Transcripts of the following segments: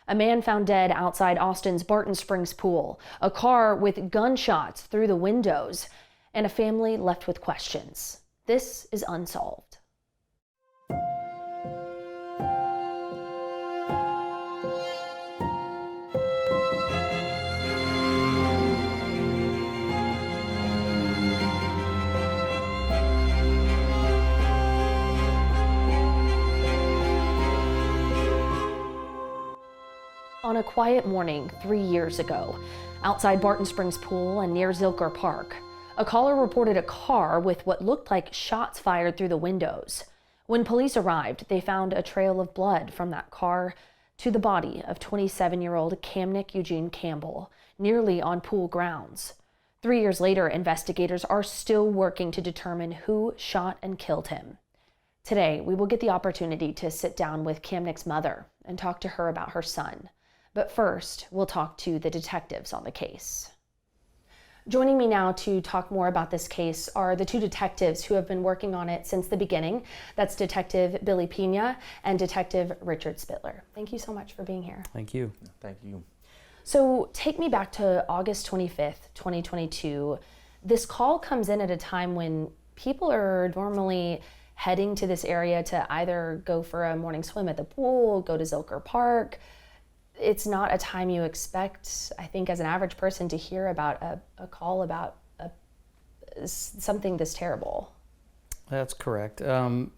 A man found dead outside Austin's Barton Springs pool, a car with gunshots through the windows, and a family left with questions. This is Unsolved. On a quiet morning 3 years ago, outside Barton Springs Pool and near Zilker Park, a caller reported a car with what looked like shots fired through the windows. When police arrived, they found a trail of blood from that car to the body of 27-year-old Camnik Campbell, nearly on pool grounds. 3 years later, investigators are still working to determine who shot and killed him. Today, we will get the opportunity to sit down with Camnik's mother and talk to her about her son. But first, we'll talk to the detectives on the case. Joining me now to talk more about this case are the two detectives who have been working on it since the beginning. That's Detective Billy Pena and Detective Richard Spittler. Thank you so much for being here. Thank you. Thank you. So take me back to August 25th, 2022. This call comes in at a time when people are normally heading to this area to either go for a morning swim at the pool, go to Zilker Park. It's not a time you expect, I think, as an average person to hear about a call about something this terrible. That's correct. It kind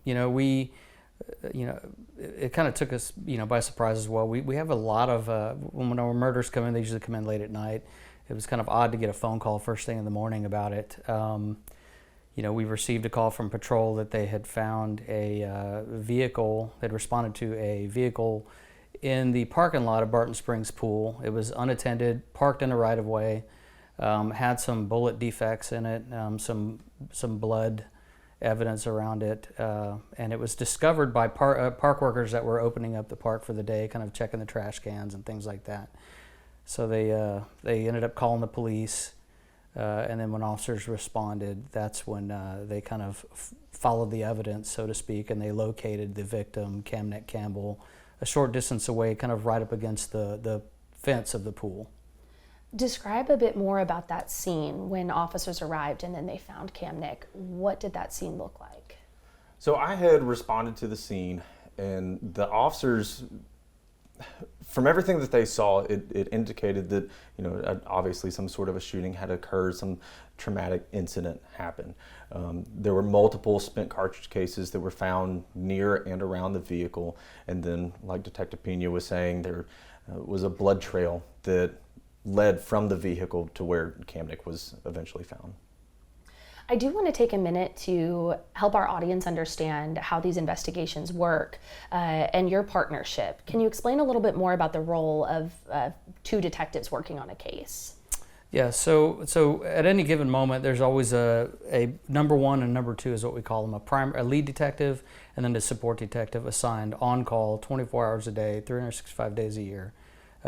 of took us, by surprise as well. We have a lot of, when our murders come in, they usually come in late at night. It was kind of odd to get a phone call first thing in the morning about it. We received a call from patrol that they had found a vehicle, they'd responded to a vehicle in the parking lot of Barton Springs Pool. It was unattended, parked in the right-of-way, had some bullet defects in it, some blood evidence around it, and it was discovered by park workers that were opening up the park for the day, kind of checking the trash cans and things like that. So they ended up calling the police, and then when officers responded, that's when they kind of followed the evidence, so to speak, and they located the victim, Camnik Campbell, a short distance away, kind of right up against the fence of the pool. Describe a bit more about that scene when officers arrived and then they found Camnik. What did that scene look like? So I had responded to the scene, and the officers, from everything that they saw, it indicated that, obviously some sort of a shooting had occurred, some traumatic incident happened. There were multiple spent cartridge cases that were found near and around the vehicle, and then, like Detective Pena was saying, there was a blood trail that led from the vehicle to where Camnik was eventually found. I do want to take a minute to help our audience understand how these investigations work and your partnership. Can you explain a little bit more about the role of two detectives working on a case? Yeah, so at any given moment, there's always a number one and number two is what we call them, a lead detective and then a support detective assigned on call 24 hours a day, 365 days a year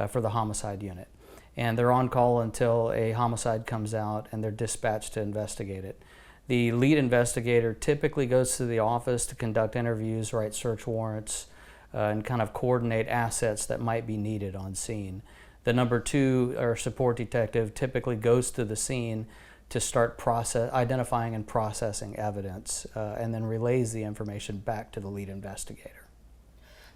for the homicide unit. And they're on call until a homicide comes out and they're dispatched to investigate it. The lead investigator typically goes to the office to conduct interviews, write search warrants, and kind of coordinate assets that might be needed on scene. The number two, or support detective, typically goes to the scene to start identifying and processing evidence, and then relays the information back to the lead investigator.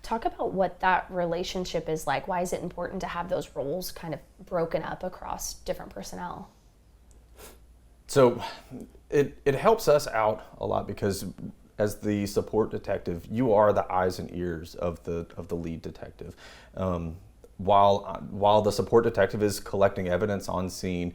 Talk about what that relationship is like. Why is it important to have those roles kind of broken up across different personnel? So it helps us out a lot because as the support detective, you are the eyes and ears of the lead detective. While the support detective is collecting evidence on scene,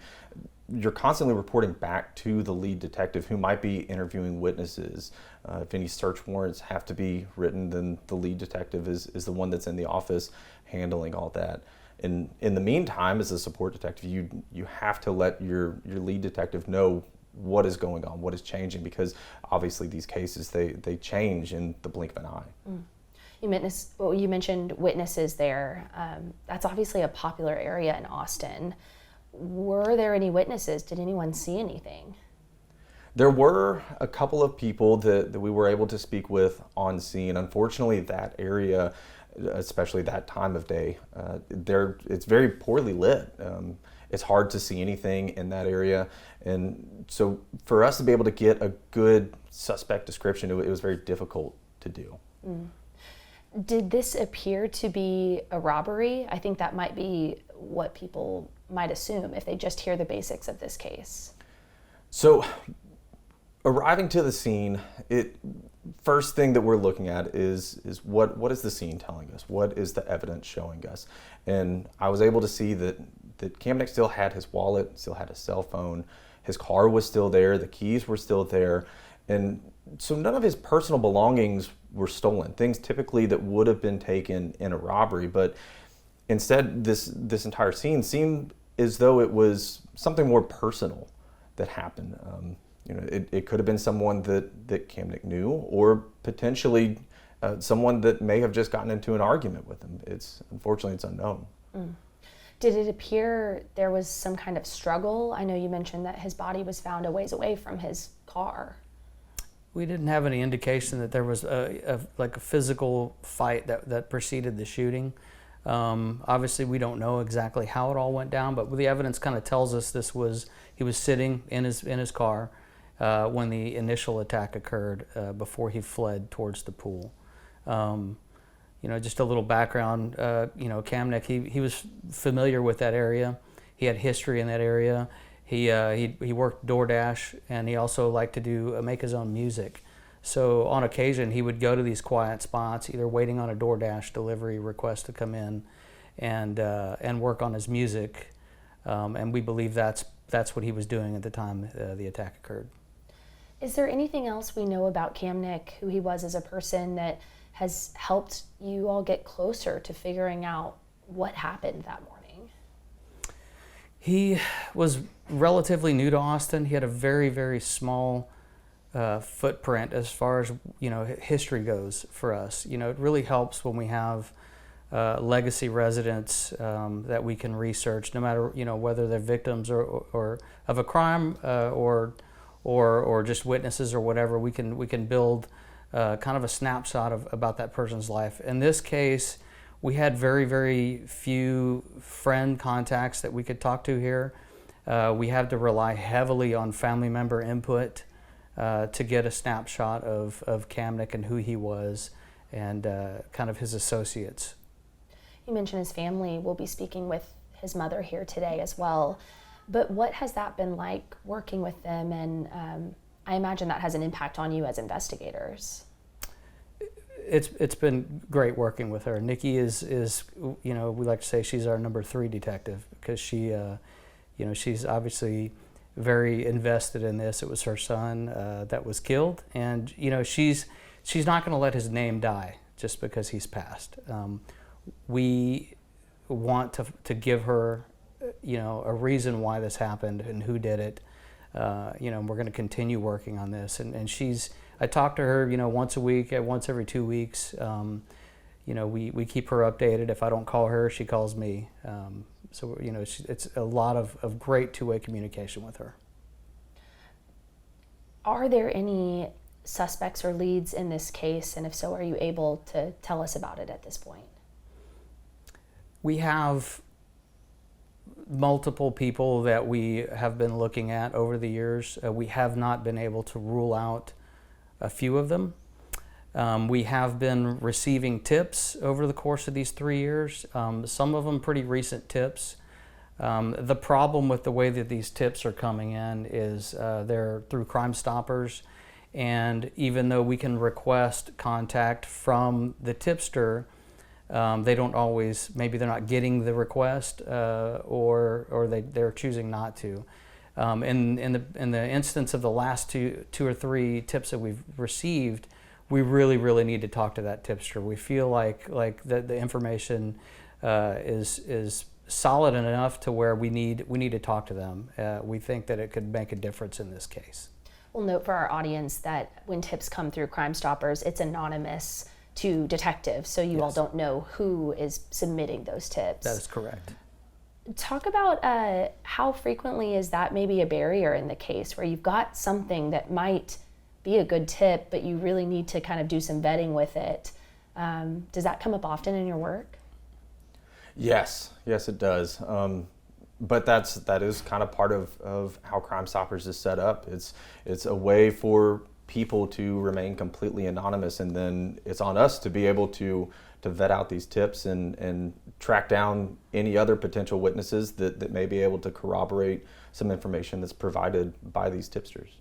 you're constantly reporting back to the lead detective who might be interviewing witnesses. If any search warrants have to be written, then the lead detective is the one that's in the office handling all that. And in the meantime, as a support detective, you have to let your lead detective know what is going on, what is changing, because obviously these cases, they change in the blink of an eye. Mm. You mentioned witnesses there. That's obviously a popular area in Austin. Were there any witnesses? Did anyone see anything? There were a couple of people that we were able to speak with on scene. Unfortunately, that area, especially that time of day. It's very poorly lit. It's hard to see anything in that area. And so for us to be able to get a good suspect description, it was very difficult to do. Did this appear to be a robbery? I think that might be what people might assume if they just hear the basics of this case. So arriving to the scene, first thing that we're looking at is what is the scene telling us? What is the evidence showing us? And I was able to see that Camnik still had his wallet, still had his cell phone, his car was still there, the keys were still there. And so none of his personal belongings were stolen, things typically that would have been taken in a robbery. But instead, this entire scene seemed as though it was something more personal that happened. It could have been someone that Camnik knew, or potentially someone that may have just gotten into an argument with him. Unfortunately, it's unknown. Did it appear there was some kind of struggle? I know you mentioned that his body was found a ways away from his car. We didn't have any indication that there was a physical fight that preceded the shooting. Obviously, we don't know exactly how it all went down, but the evidence kind of tells us he was sitting in his car when the initial attack occurred, before he fled towards the pool. Just a little background. Camnik, he was familiar with that area. He had history in that area. He worked DoorDash, and he also liked to make his own music. So on occasion, he would go to these quiet spots, either waiting on a DoorDash delivery request to come in, and work on his music. And we believe that's what he was doing at the time the attack occurred. Is there anything else we know about Camnik, who he was as a person, that has helped you all get closer to figuring out what happened that morning? He was relatively new to Austin. He had a very, very small footprint as far as history goes for us. It really helps when we have legacy residents that we can research, no matter whether they're victims or of a crime or just witnesses or whatever. We can build kind of a snapshot about that person's life. In this case, we had very, very few friend contacts that we could talk to here. We had to rely heavily on family member input to get a snapshot of Camnik and who he was, and kind of his associates. You mentioned his family. We'll be speaking with his mother here today as well. But what has that been like working with them? And I imagine that has an impact on you as investigators. It's been great working with her. Nikki is we like to say she's our number 3 detective, because she she's obviously very invested in this. It was her son that was killed, and she's not going to let his name die just because he's passed. We want to give her a reason why this happened and who did it. We're going to continue working on this, and I talk to her once a week, once every 2 weeks. We keep her updated. If I don't call her, she calls me. So it's a lot of great two-way communication with her. Are there any suspects or leads in this case, and if so, are you able to tell us about it at this point? We have multiple people that we have been looking at over the years. We have not been able to rule out a few of them. We have been receiving tips over the course of these 3 years, some of them pretty recent tips. The problem with the way that these tips are coming in is they're through Crime Stoppers, and even though we can request contact from the tipster, they don't always, maybe they're not getting the request, or they're choosing not to. In the instance of the last two or three tips that we've received, we really need to talk to that tipster. We feel like the information is solid enough to where we need to talk to them. We think that it could make a difference in this case. We'll note for our audience that when tips come through Crime Stoppers, it's anonymous to detectives, so you all don't know who is submitting those tips. That is correct. Talk about how frequently is that maybe a barrier in the case, where you've got something that might be a good tip, but you really need to kind of do some vetting with it. Does that come up often in your work? Yes, it does. But that is kind of part of how Crime Stoppers is set up. It's a way for people to remain completely anonymous, and then it's on us to be able to vet out these tips and track down any other potential witnesses that may be able to corroborate some information that's provided by these tipsters.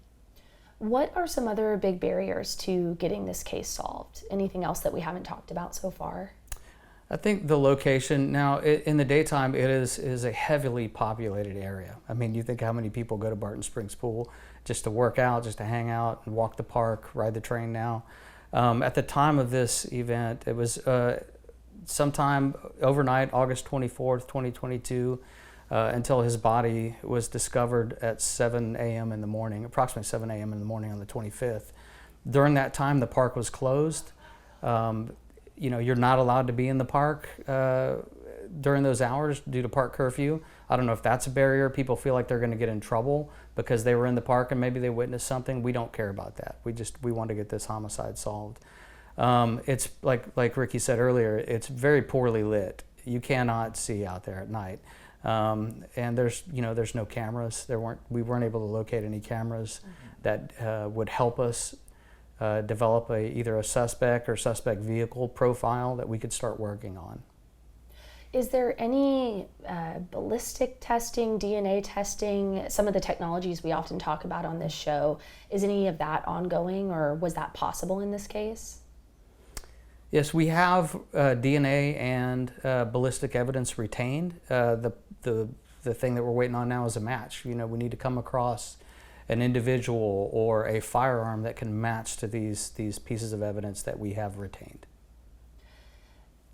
What are some other big barriers to getting this case solved? Anything else that we haven't talked about so far? I think the location, now in the daytime, it is a heavily populated area. I mean, you think how many people go to Barton Springs Pool just to work out, just to hang out and walk the park, ride the train now. At the time of this event, it was sometime overnight, August 24th, 2022, until his body was discovered at 7 a.m. in the morning, approximately 7 a.m. in the morning on the 25th. During that time, the park was closed. You're not allowed to be in the park during those hours due to park curfew. I don't know if that's a barrier. People feel like they're going to get in trouble because they were in the park and maybe they witnessed something. We don't care about that. We want to get this homicide solved. It's like Ricky said earlier, it's very poorly lit. You cannot see out there at night. And there's no cameras. We weren't able to locate any cameras that would help us develop either a suspect or suspect vehicle profile that we could start working on. Is there any ballistic testing, DNA testing, some of the technologies we often talk about on this show, is any of that ongoing, or was that possible in this case? Yes, we have DNA and ballistic evidence retained. The thing that we're waiting on now is a match. We need to come across an individual or a firearm that can match to these pieces of evidence that we have retained.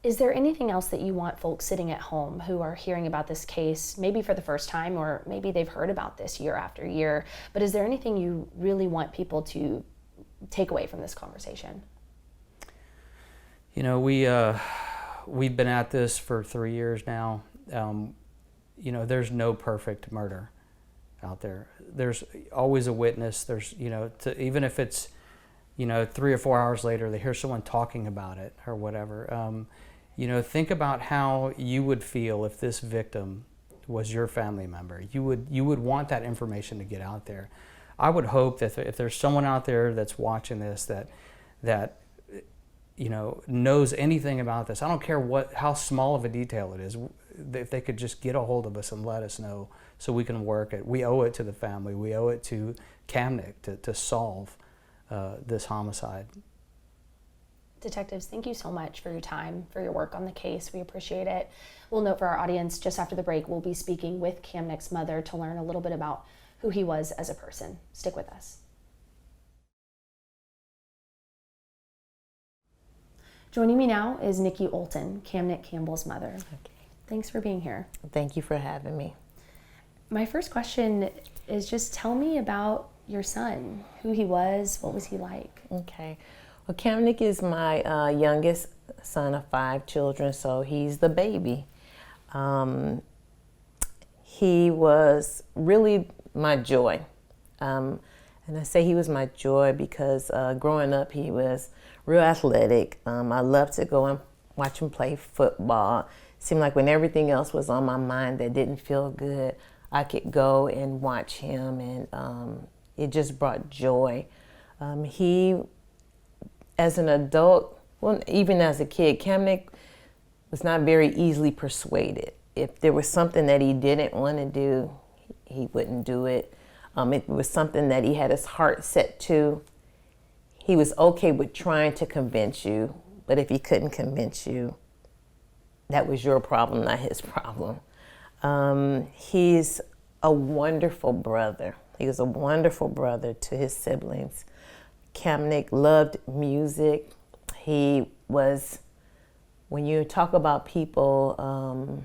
Is there anything else that you want folks sitting at home who are hearing about this case, maybe for the first time, or maybe they've heard about this year after year, but is there anything you really want people to take away from this conversation? We've been at this for 3 years now. There's no perfect murder out there. There's always a witness. There's, even if it's, 3 or 4 hours later, they hear someone talking about it or whatever. Think about how you would feel if this victim was your family member. You would want that information to get out there. I would hope that if there's someone out there that's watching this that knows anything about this, I don't care how small of a detail it is, if they could just get a hold of us and let us know so we can work it. We owe it to the family. We owe it to Camnik to solve this homicide. Detectives, thank you so much for your time, for your work on the case. We appreciate it. We'll note for our audience, just after the break, we'll be speaking with Camnik's mother to learn a little bit about who he was as a person. Stick with us. Joining me now is Nikki Olton, Camnik Campbell's mother. Okay. Thanks for being here. Thank you for having me. My first question is just tell me about your son, who he was, what was he like? Okay. Well, Camnik is my youngest son of 5 children, so he's the baby. He was really my joy. And I say he was my joy because growing up he was real athletic. I loved to go and watch him play football. It seemed like when everything else was on my mind that didn't feel good, I could go and watch him, and it just brought joy. He, as an adult, well, even as a kid, Camnik was not very easily persuaded. If there was something that he didn't want to do, he wouldn't do it. If it was something that he had his heart set to, he was okay with trying to convince you, but if he couldn't convince you, that was your problem, not his problem. He's a wonderful brother. He was a wonderful brother to his siblings. Camnik loved music. He was, when you talk about people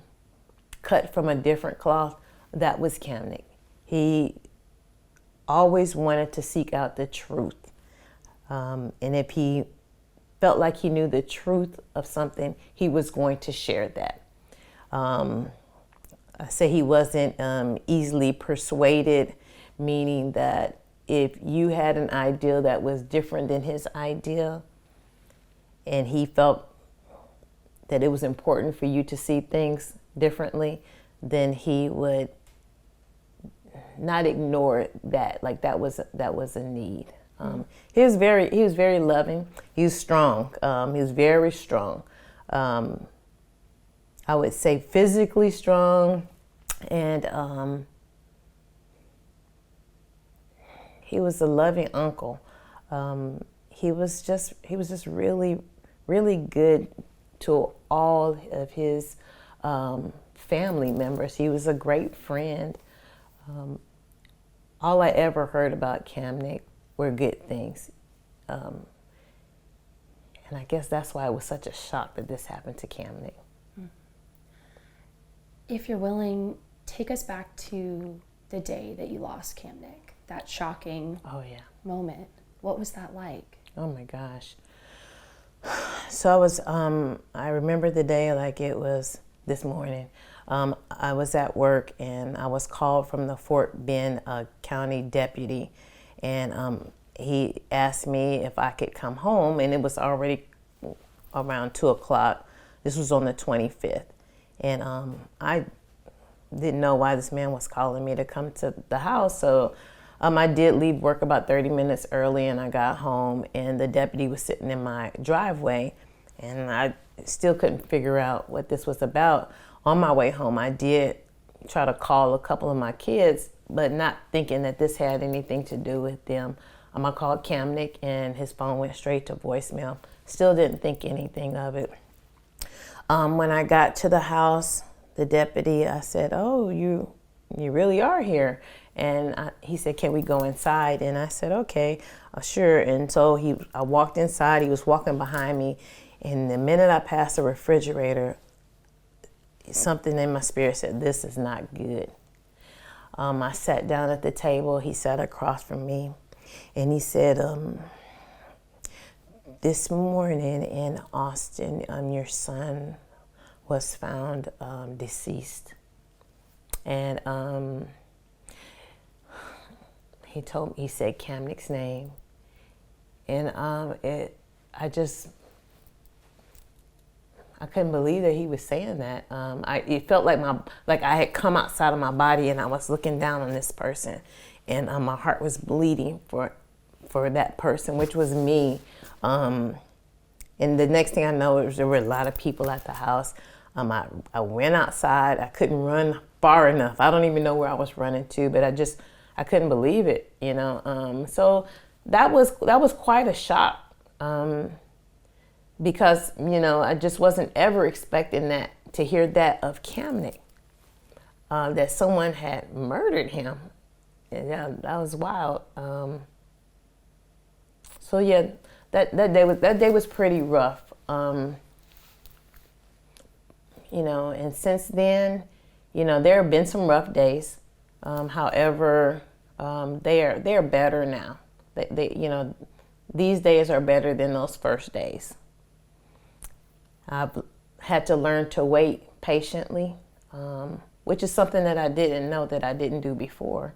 cut from a different cloth, that was Camnik. He always wanted to seek out the truth. And if he felt like he knew the truth of something, he was going to share that. I say he wasn't easily persuaded, meaning that if you had an idea that was different than his idea, and he felt that it was important for you to see things differently, then he would not ignore that. Like that was a need. He was very loving. He was strong. He was very strong. I would say physically strong, and he was a loving uncle. He was just really, really good to all of his family members. He was a great friend. All I ever heard about Camnik were good things. And I guess that's why it was such a shock that this happened to Camnik. If you're willing, take us back to the day that you lost Camnik, that shocking moment. What was that like? Oh my gosh. So I remember the day like it was this morning. I was at work and I was called from the Fort Bend County deputy, and he asked me if I could come home, and it was already around 2 o'clock. This was on the 25th. And I didn't know why this man was calling me to come to the house. So I did leave work about 30 minutes early, and I got home, and the deputy was sitting in my driveway, and I still couldn't figure out what this was about. On my way home, I did try to call a couple of my kids, but not thinking that this had anything to do with them. I called Camnik, and his phone went straight to voicemail. Still didn't think anything of it. When I got to the house, the deputy, I said, "Oh, you really are here." And he said, "Can we go inside?" And I said, "Okay, sure." And so I walked inside. He was walking behind me. And the minute I passed the refrigerator, something in my spirit said, "This is not good." I sat down at the table. He sat across from me. And he said, "This morning in Austin, your son was found deceased." And he said Camnik's name. And I couldn't believe that he was saying that. It felt like I had come outside of my body, and I was looking down on this person, and my heart was bleeding for that person, which was me. And the next thing I know, there were a lot of people at the house. I went outside. I couldn't run far enough. I don't even know where I was running to, but I couldn't believe it, you know. So that was quite a shock, because, you know, I just wasn't ever expecting to hear that of Camnik, that someone had murdered him. Yeah, that was wild. So yeah, that day was pretty rough. You know, and since then, you know, there have been some rough days. However, they are better now. They you know, these days are better than those first days. I've had to learn to wait patiently, which is something that I didn't know that I didn't do before.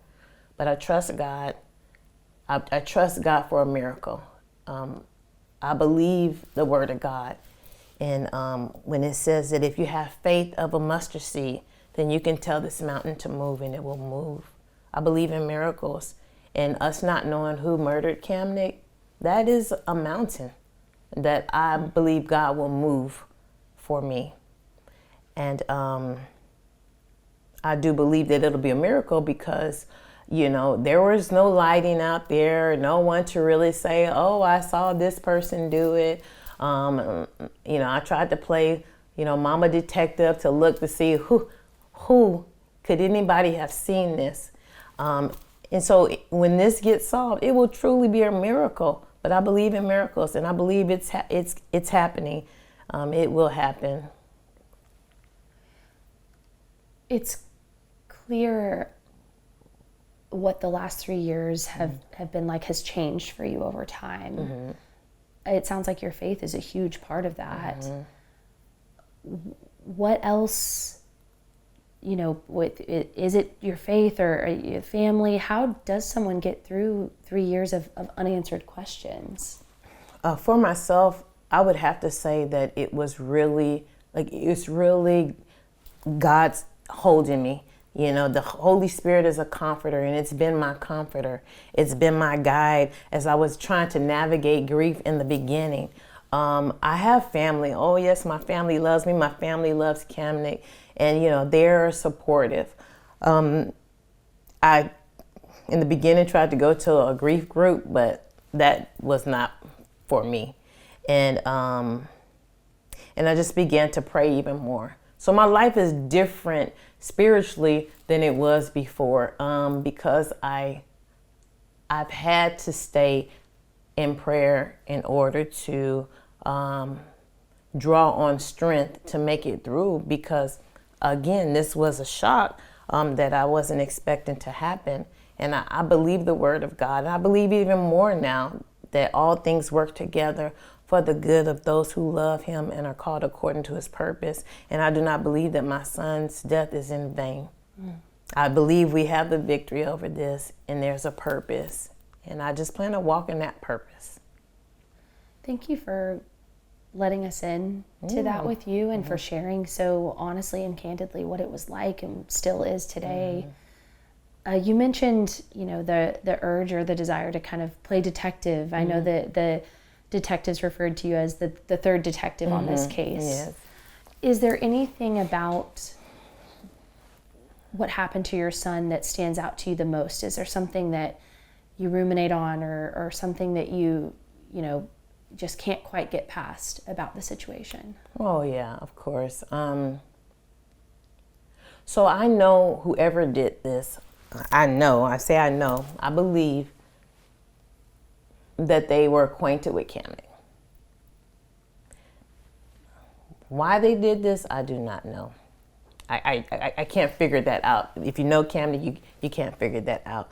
But I trust God. I trust God for a miracle. I believe the word of God. And when it says that if you have faith of a mustard seed, then you can tell this mountain to move and it will move. I believe in miracles. And us not knowing who murdered Camnik, that is a mountain that I believe God will move for me. And I do believe that it'll be a miracle because, you know, there was no lighting out there, no one to really say, "Oh, I saw this person do it." You know, I tried to play, you know, mama detective to look to see who could anybody have seen this. And so when this gets solved, it will truly be a miracle. But I believe in miracles, and I believe it's happening. It will happen. It's clear what the last 3 years have been like has changed for you over time. Mm-hmm. It sounds like your faith is a huge part of that. Mm-hmm. What else, you know, is it your faith or your family? How does someone get through 3 years of unanswered questions? For myself, I would have to say that it was really Like, it's really God's holding me. You know, the Holy Spirit is a comforter, and it's been my comforter. It's been my guide as I was trying to navigate grief in the beginning. I have family. Oh, yes, my family loves me. My family loves Camnik, and, you know, they're supportive. I, in the beginning, tried to go to a grief group, but that was not for me. And I just began to pray even more. So my life is different spiritually than it was before, because I've had to stay in prayer in order to draw on strength to make it through, because again, this was a shock that I wasn't expecting to happen. And I believe the word of God, and I believe even more now that all things work together for the good of those who love him and are called according to his purpose. And I do not believe that my son's death is in vain. I believe we have the victory over this, and there's a purpose. And I just plan to walk in that purpose. Thank you for letting us in to that with you, and for sharing so honestly and candidly what it was like and still is today. You mentioned, you know, the urge or the desire to kind of play detective. I know that the detectives referred to you as the third detective on this case. Yes. Is there anything about what happened to your son that stands out to you the most? Is there something that you ruminate on, or something that you know, just can't quite get past about the situation? Oh, yeah, of course. So I know whoever did this, I believe that they were acquainted with Camnik. Why they did this, I do not know. I can't figure that out. If you know Camnik, you can't figure that out.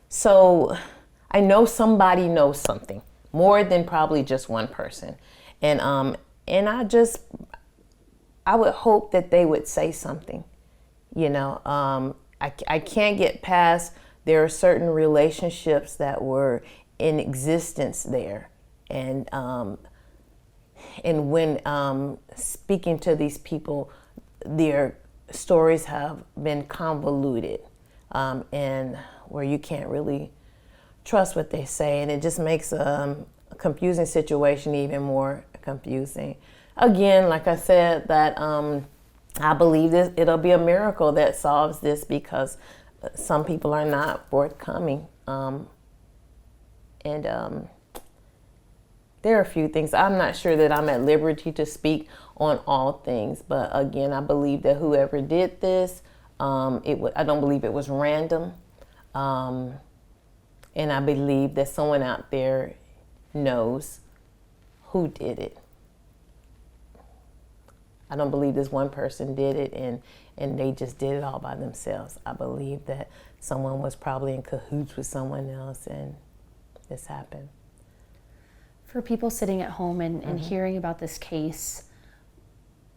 So I know somebody knows something more than probably just one person, and I would hope that they would say something. You know, I can't get past. There are certain relationships that were in existence there, and when speaking to these people, their stories have been convoluted, and where you can't really trust what they say, and it just makes a confusing situation even more confusing. Again, like I said, that I believe it'll be a miracle that solves this, because some people are not forthcoming, and there are a few things. I'm not sure that I'm at liberty to speak on all things, but again, I believe that whoever did this, I don't believe it was random, and I believe that someone out there knows who did it. I don't believe this one person did it and they just did it all by themselves. I believe that someone was probably in cahoots with someone else, and this happened. For people sitting at home and hearing about this case,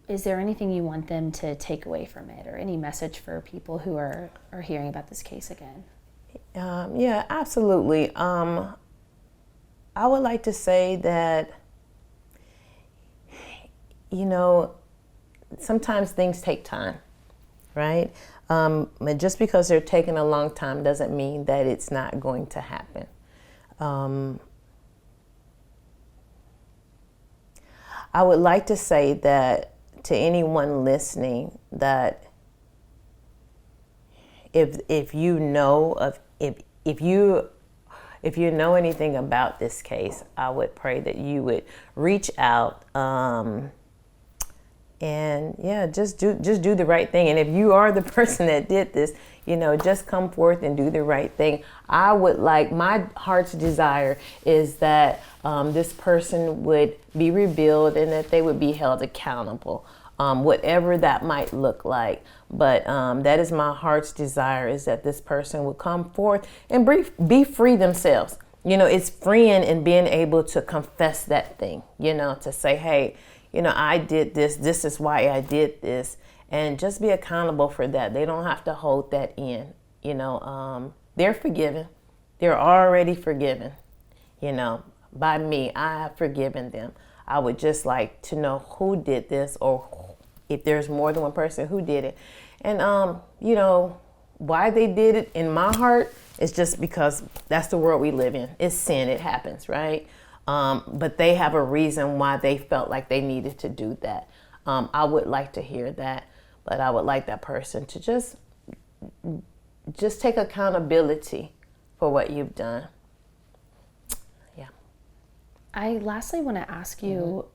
is there anything you want them to take away from it, or any message for people who are hearing about this case again? Yeah, absolutely. I would like to say that, you know, sometimes things take time, right? But just because they're taking a long time doesn't mean that it's not going to happen. I would like to say that to anyone listening, that if you know anything about this case, I would pray that you would reach out, and yeah, just do the right thing. And if you are the person that did this, you know, just come forth and do the right thing. My heart's desire is that this person would be revealed and that they would be held accountable, whatever that might look like. But that is my heart's desire, is that this person would come forth and be free themselves. You know, it's freeing in being able to confess that thing, you know, to say, hey, you know, I did this. This is why I did this. And just be accountable for that. They don't have to hold that in. You know, they're forgiven. They're already forgiven. You know, by me, I have forgiven them. I would just like to know who did this, or if there's more than one person, who did it. And, you know, why they did it in my heart is just because that's the world we live in. It's sin, it happens, right? But they have a reason why they felt like they needed to do that. I would like to hear that, but I would like that person to just take accountability for what you've done. Yeah. I lastly want to ask you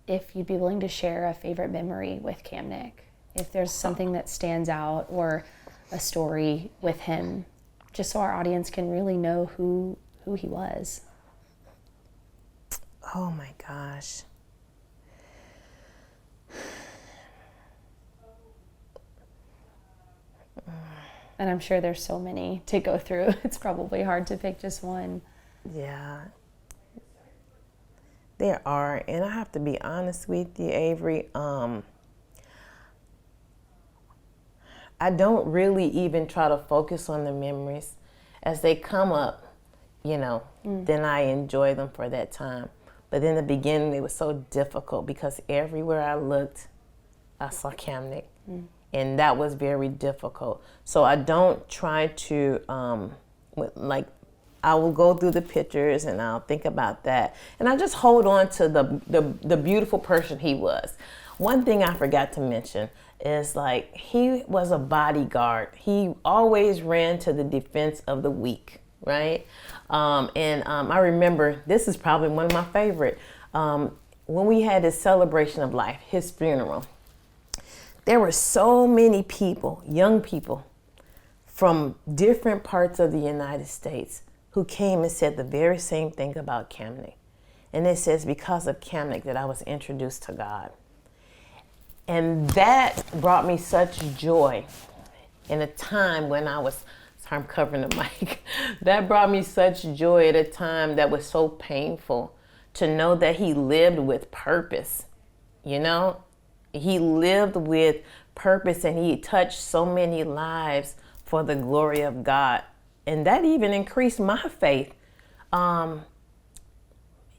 if you'd be willing to share a favorite memory with Camnik, if there's something that stands out or a story with him, just so our audience can really know who he was. Oh my gosh. And I'm sure there's so many to go through. It's probably hard to pick just one. Yeah. There are, and I have to be honest with you, Avery. I don't really even try to focus on the memories. As they come up, you know, then I enjoy them for that time. But in the beginning, it was so difficult because everywhere I looked, I saw Camnik. And that was very difficult. So I don't try to, I will go through the pictures and I'll think about that. And I just hold on to the beautiful person he was. One thing I forgot to mention is like, he was a bodyguard. He always ran to the defense of the weak, right? I remember, this is probably one of my favorite, when we had his celebration of life, his funeral. There were so many people, young people, from different parts of the United States who came and said the very same thing about Camnik. And it says, because of Camnik that I was introduced to God. And that brought me such joy in a time when I was, sorry, I'm covering the mic. That brought me such joy at a time that was so painful, to know that he lived with purpose, you know? He lived with purpose and he touched so many lives for the glory of God. And that even increased my faith.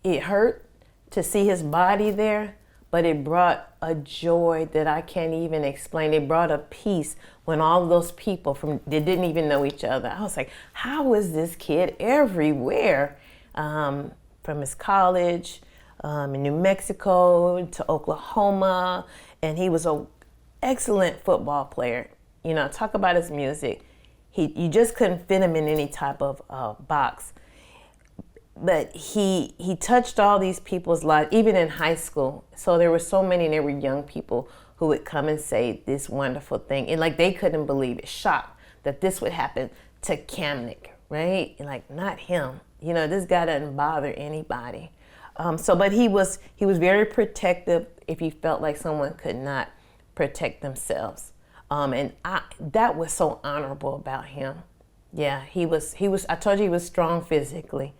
It hurt to see his body there, but it brought a joy that I can't even explain. It brought a peace when all those people they didn't even know each other. I was like, how is this kid everywhere? From his college, in New Mexico to Oklahoma, and he was an excellent football player. You know, talk about his music. You just couldn't fit him in any type of box. But he touched all these people's lives, even in high school. So there were so many, and there were young people who would come and say this wonderful thing. And like, they couldn't believe it, shocked that this would happen to Camnik, right? And like, not him. You know, this guy doesn't bother anybody. But he was very protective if he felt like someone could not protect themselves. That was so honorable about him. Yeah, he was, I told you he was strong physically,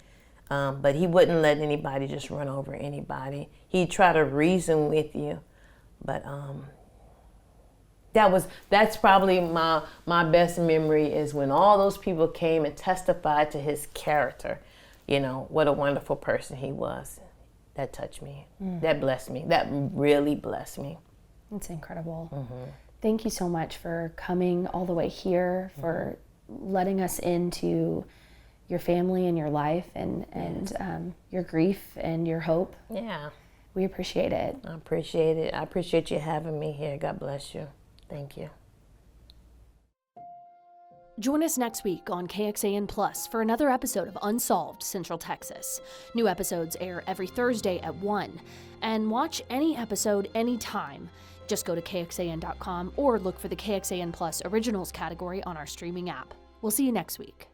but he wouldn't let anybody just run over anybody. He'd try to reason with you, but that's probably my best memory, is when all those people came and testified to his character. You know, what a wonderful person he was. That touched me. That blessed me. That really blessed me. It's incredible. Thank you so much for coming all the way here, for letting us into your family and your life and your grief and your hope. Yeah. We appreciate it. I appreciate it. I appreciate you having me here. God bless you. Thank you. Join us next week on KXAN Plus for another episode of Unsolved Central Texas. New episodes air every Thursday at 1. And watch any episode anytime. Just go to KXAN.com or look for the KXAN Plus Originals category on our streaming app. We'll see you next week.